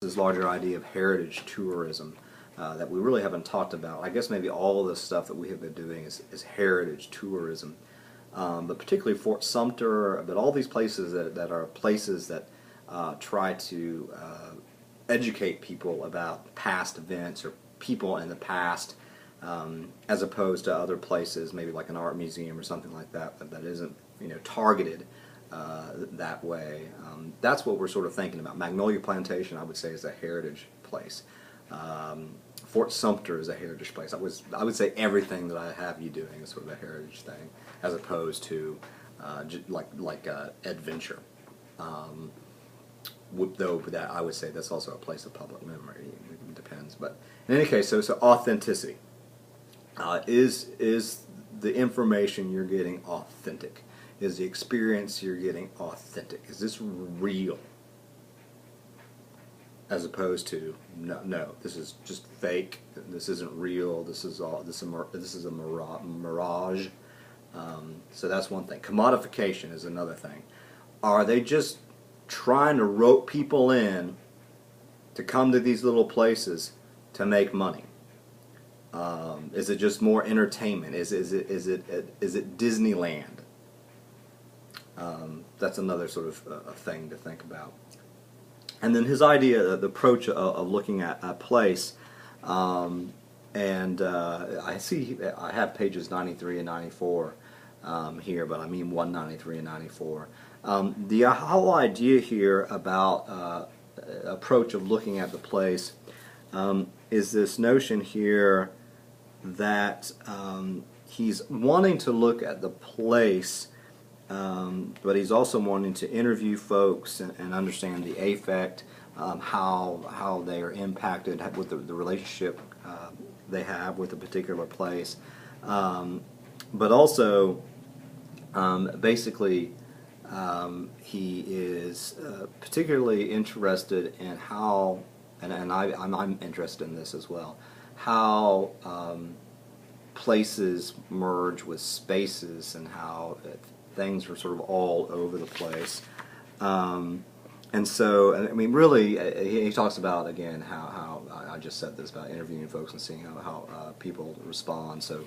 this larger idea of heritage tourism that we really haven't talked about. I guess maybe all of the stuff that we have been doing is heritage tourism, but particularly Fort Sumter, but all these places that are places that try to educate people about past events or people in the past, as opposed to other places, maybe like an art museum or something like that, that isn't targeted that way. That's what we're sort of thinking about. Magnolia Plantation, I would say, is a heritage place. Fort Sumter is a heritage place. I would say everything that I have you doing is sort of a heritage thing, as opposed to like adventure. Though that I would say that's also a place of public memory. It depends, but in any case, so authenticity is the information you're getting authentic. Is the experience you're getting authentic? Is this real? As opposed to no, this is just fake. This isn't real. This is a mirage. So that's one thing. Commodification is another thing. Are they just trying to rope people in to come to these little places to make money? Is it just more entertainment? Is it Disneyland? That's another sort of a thing to think about. And then his idea, the approach of looking at a place, and I have pages 93 and 94 here, but I mean 193 and 94. The whole idea here about approach of looking at the place is this notion here that he's wanting to look at the place, but he's also wanting to interview folks and understand the affect, how they are impacted with the relationship they have with a particular place, but also basically he is particularly interested in how, and I'm interested in this as well, how places merge with spaces and how things are sort of all over the place. And so, I mean, really, he talks about, again, how I just said this about interviewing folks and seeing how people respond. So,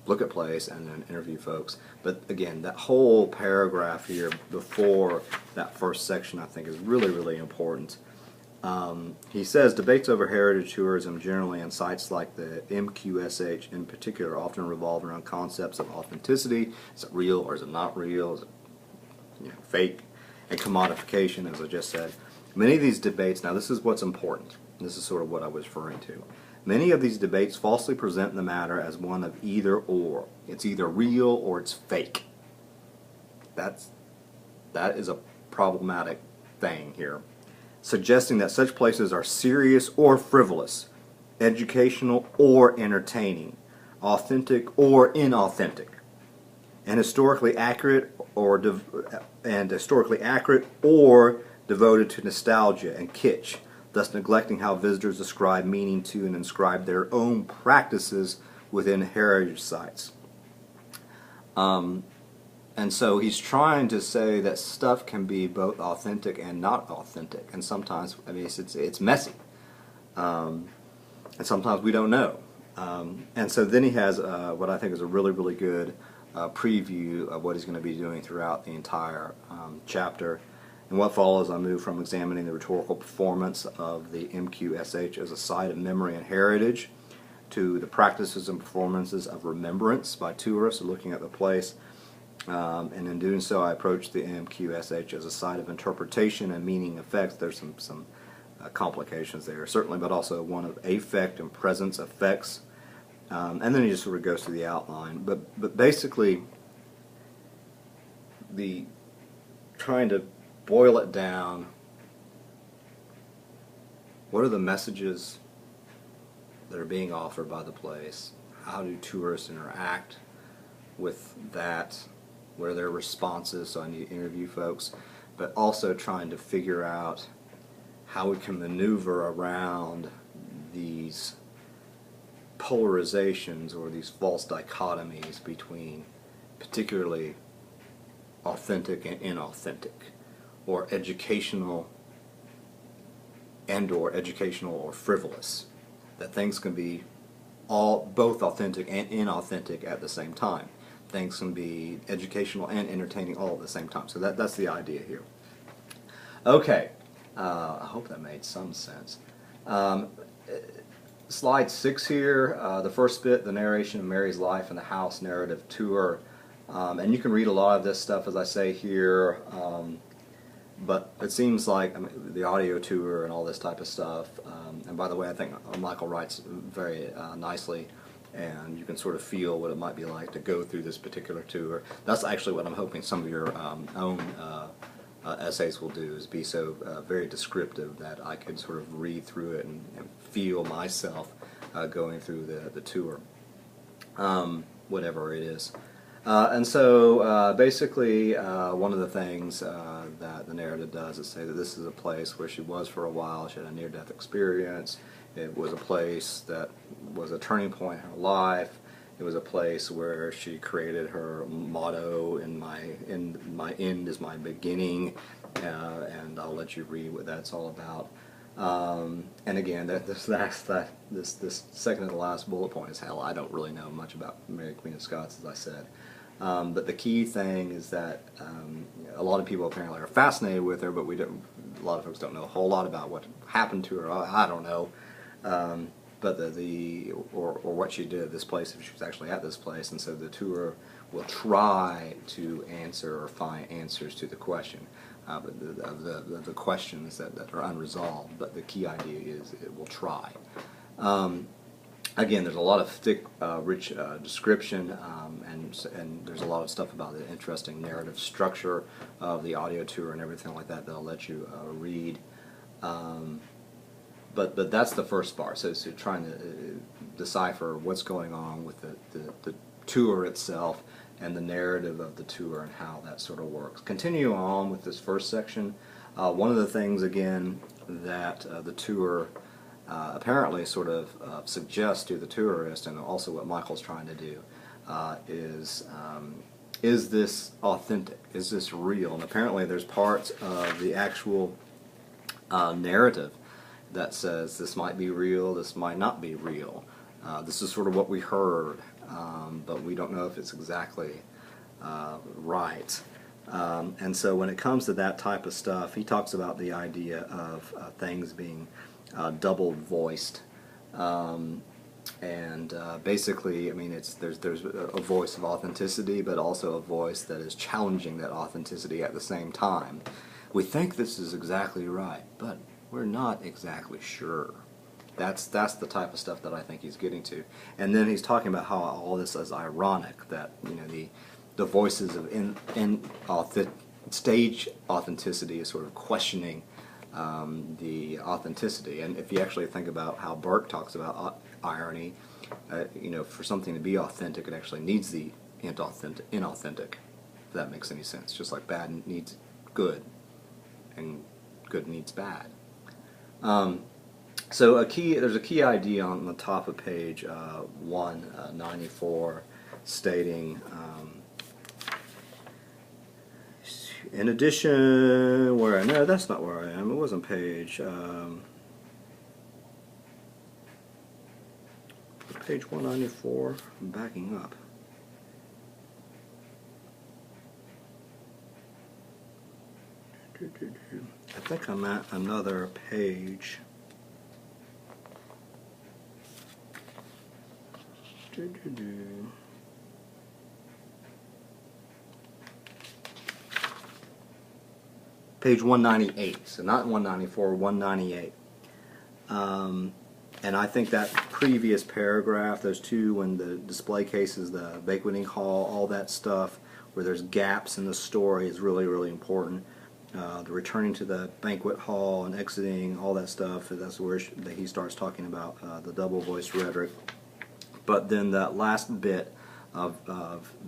look at place and then interview folks. But again, that whole paragraph here before that first section, I think, is really, really important. He says, debates over heritage tourism generally and sites like the MQSH in particular often revolve around concepts of authenticity. Is it real or is it not real? Is it fake? And commodification, as I just said. Many of these debates, now this is what's important. This is sort of what I was referring to. Many of these debates falsely present the matter as one of either or. It's either real or it's fake. That is a problematic thing here. Suggesting that such places are serious or frivolous, educational or entertaining, authentic or inauthentic, and historically accurate or devoted to nostalgia and kitsch, thus neglecting how visitors ascribe meaning to and inscribe their own practices within heritage sites. And so he's trying to say that stuff can be both authentic and not authentic, and sometimes, I mean, it's messy, and sometimes we don't know. And so then he has what I think is a really, really good preview of what he's going to be doing throughout the entire chapter. And what follows, I move from examining the rhetorical performance of the MQSH as a site of memory and heritage to the practices and performances of remembrance by tourists looking at the place. And in doing so, I approach the MQSH as a site of interpretation and meaning effects. There's some complications there, certainly, but also one of affect and presence effects. And then he just sort of goes through the outline. But basically, trying to boil it down, what are the messages that are being offered by the place? How do tourists interact with that? What are their responses? So I need to interview folks, but also trying to figure out how we can maneuver around these polarizations or these false dichotomies between particularly authentic and inauthentic, or educational and or educational or frivolous. That things can be both authentic and inauthentic at the same time. Things can be educational and entertaining all at the same time. So that's the idea here. Okay, I hope that made some sense. Slide 6 here, the first bit, the narration of Mary's life in the house narrative tour. And you can read a lot of this stuff, as I say here, but it seems like, I mean, the audio tour and all this type of stuff. And by the way, I think Michael writes very nicely, and you can sort of feel what it might be like to go through this particular tour. That's actually what I'm hoping some of your own essays will do, is be so very descriptive that I can sort of read through it and feel myself going through the tour, whatever it is. And so basically one of the things that the narrative does is say that this is a place where she was for a while. She had a near-death experience. It was a place that was a turning point in her life. It was a place where she created her motto, in my end is my beginning, and I'll let you read what that's all about. And again, this second to the last bullet point is, hell, I don't really know much about Mary Queen of Scots, as I said. But the key thing is that a lot of people apparently are fascinated with her, but a lot of folks don't know a whole lot about what happened to her. I don't know. But or what she did at this place, if she was actually at this place. And so the tour will try to answer or find answers to the question, the questions that are unresolved. But the key idea is it will try. Again, there's a lot of thick, rich description, and there's a lot of stuff about the interesting narrative structure of the audio tour and everything like that I'll let you read. But that's the first part. So trying to decipher what's going on with the tour itself and the narrative of the tour and how that sort of works. Continue on with this first section. One of the things, again, that the tour apparently sort of suggests to the tourist, and also what Michael's trying to do, is this authentic? Is this real? And apparently there's parts of the actual narrative that says this might be real, this might not be real. This is sort of what we heard, but we don't know if it's exactly right. And so when it comes to that type of stuff, he talks about the idea of things being double voiced, and basically, I mean, there's a voice of authenticity, but also a voice that is challenging that authenticity at the same time. We think this is exactly right, but we're not exactly sure. That's the type of stuff that I think he's getting to. And then he's talking about how all this is ironic, that, you know, the voices of stage authenticity is sort of questioning the authenticity. And if you actually think about how Burke talks about irony, you know, for something to be authentic, it actually needs the inauthentic, if that makes any sense. Just like bad needs good, and good needs bad. So there's a key idea on the top of page 194, stating, in addition, no, that's not where I am. It wasn't page 194. I'm backing up. I think I'm at another page. Page 198, so not 194, 198. And I think that previous paragraph, those two, when the display cases, the banqueting hall, all that stuff, where there's gaps in the story, is really, really important. The returning to the banquet hall and exiting, all that stuff, that's where he starts talking about the double voice rhetoric. But then that last bit of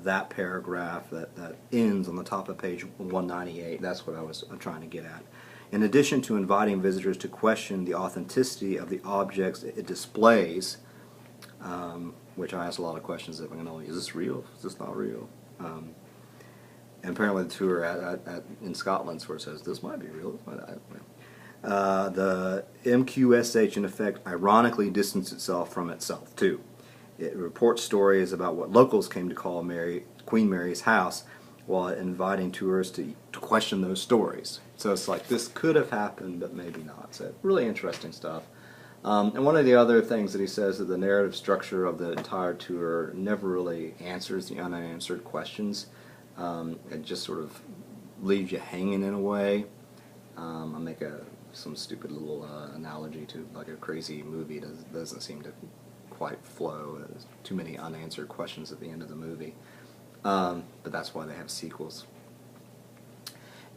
that paragraph that ends on the top of page 198, that's what I was trying to get at. In addition to inviting visitors to question the authenticity of the objects it displays, which I asked a lot of questions that is this real? Is this not real? And apparently the tour in Scotland where it says this might be real, this might not. The MQSH, in effect, ironically distanced itself from itself, too. It reports stories about what locals came to call Queen Mary's house, while inviting tourists to question those stories. So it's like, this could have happened, but maybe not. So really interesting stuff. And one of the other things that he says is that the narrative structure of the entire tour never really answers the unanswered questions. It just sort of leaves you hanging in a way. I make some stupid little analogy to like a crazy movie. It doesn't seem to quite flow. There's too many unanswered questions at the end of the movie. But that's why they have sequels.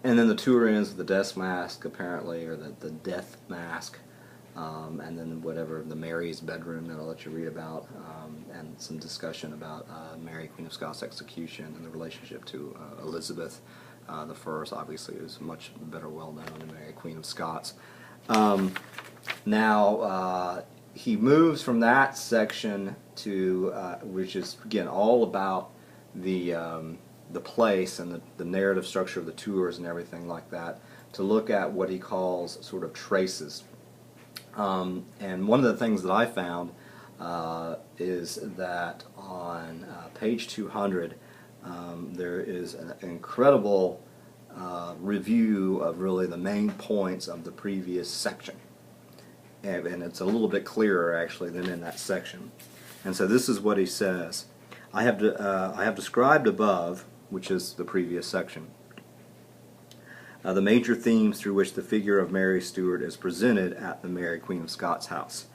And then the tour ends with the death mask, apparently, or the death mask. And then whatever, the Mary's bedroom that I'll let you read about, and some discussion about Mary, Queen of Scots' execution and the relationship to Elizabeth the First. Obviously, is much better well known than Mary, Queen of Scots. Now, he moves from that section to, which is, again, all about the place and the narrative structure of the tours and everything like that, to look at what he calls sort of traces. And one of the things that I found is that on page 200 there is an incredible review of really the main points of the previous section. And it's a little bit clearer actually than in that section. And so this is what he says. I have described above, which is the previous section, the major themes through which the figure of Mary Stuart is presented at the Mary Queen of Scots house,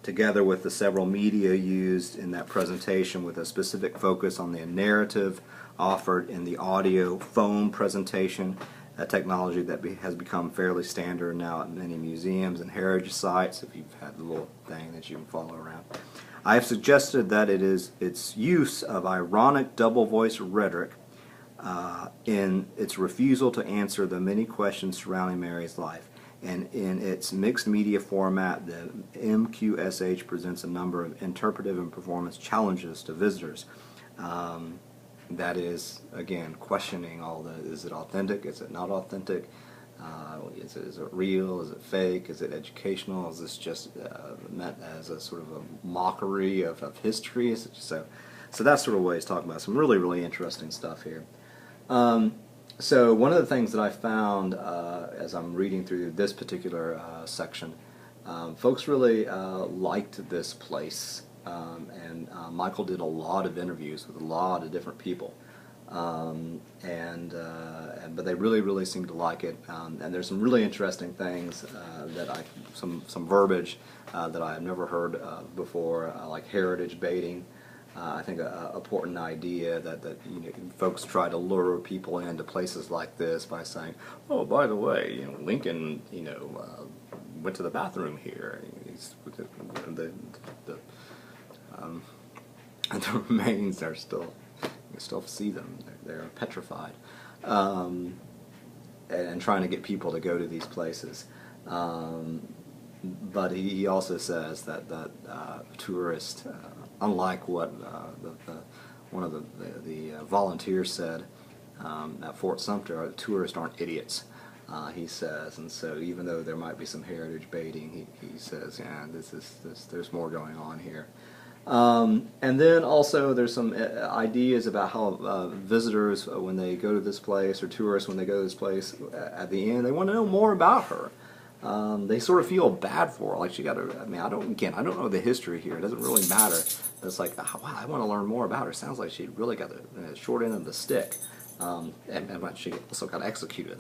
together with the several media used in that presentation, with a specific focus on the narrative offered in the audio foam presentation, a technology that has become fairly standard now at many museums and heritage sites, if you've had the little thing that you can follow around. I have suggested that it is its use of ironic double-voice rhetoric in its refusal to answer the many questions surrounding Mary's life. And in its mixed media format, the MQSH presents a number of interpretive and performance challenges to visitors. That is, again, questioning all the, is it authentic, is it not authentic, is it real, is it fake, is it educational, is this just meant as a sort of a mockery of history? So that's sort of what he's talking about. Some really, really interesting stuff here. So one of the things that I found as I'm reading through this particular section, folks really liked this place, and Michael did a lot of interviews with a lot of different people, but they really, really seemed to like it. And there's some really interesting things that some verbiage that I have never heard before, like heritage baiting. I think an important idea that folks try to lure people into places like this by saying, "Oh, by the way, Lincoln, went to the bathroom here. And the remains are still, you still see them. They're petrified," and trying to get people to go to these places. But he also says that tourists, unlike what one of the volunteers said at Fort Sumter, tourists aren't idiots, he says. And so even though there might be some heritage baiting, he says, yeah, there's more going on here. And then also there's some ideas about how visitors, when they go to this place, or tourists when they go to this place, at the end they want to know more about her. They sort of feel bad for her, like she got to. I mean, I don't know the history here. It doesn't really matter. But it's like, oh, wow, I want to learn more about her. Sounds like she really got the short end of the stick, and she also got executed.